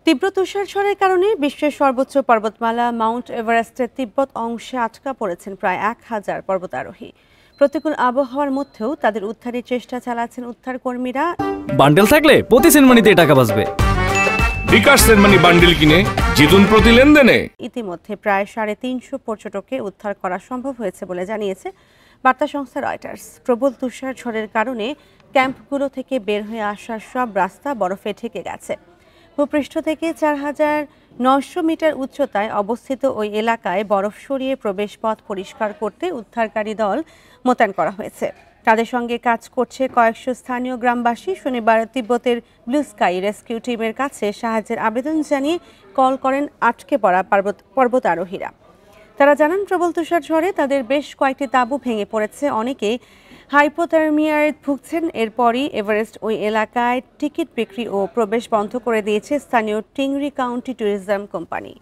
তীব্র তুষারঝড়ের কারণে বিশ্বের সর্বোচ্চ পর্বতমালা মাউন্ট এভারেস্টের তিব্বত অংশে আটকা পড়েছেন প্রায় 1000 পর্বতারোহী। প্রতিকূল আবহাওয়ার মধ্যেও তাদের উদ্ধারের চেষ্টা চালাচ্ছেন উদ্ধারকর্মীরা। বান্ডেল থাকলে প্রতি সেনমানিতে টাকা বাঁচবে। বিকাশ সেনমানি বান্ডেল কিনে জিতুন প্রতি লেনদেনে। ইতিমধ্যে প্রায় 350 পর্যটককে উদ্ধার করা সম্ভব হয়েছে বলে জানিয়েছে বার্তা সংস্থা রয়টার্স। প্রবল তুষারঝড়ের কারণে ক্যাম্পগুলো থেকে বের হয়ে আসার সব রাস্তা বরফে ঢেকে গেছে। ভূপৃষ্ঠ থেকে 4900 মিটার উচ্চতায় অবস্থিত ওই এলাকায় বরফ সরিয়ে প্রবেশপথ পরিষ্কার করতে উদ্ধারকারী দল মোতায়েন করা হয়েছে। তাদের সঙ্গে কাজ করছে কয়েকশো স্থানীয় গ্রামবাসী। শনিবার তিব্বতের ব্লু স্কাই রেস্কিউ টিমের কাছে সাহায্যের আবেদন জানিয়ে কল করেন আটকে পড়া পর্বতারোহীরা। তারা জানান, প্রবল তুষারঝড়ে তাদের বেশ কয়েকটি তাঁবু ভেঙে পড়েছে। অনেকেই হাইপোথার্মিয়ায় ভুগছেন। এরপরই এভারেস্ট ওই এলাকায় টিকিট বিক্রি ও প্রবেশ বন্ধ করে দিয়েছে স্থানীয় টিংরি কাউন্টি ট্যুরিজম কোম্পানি।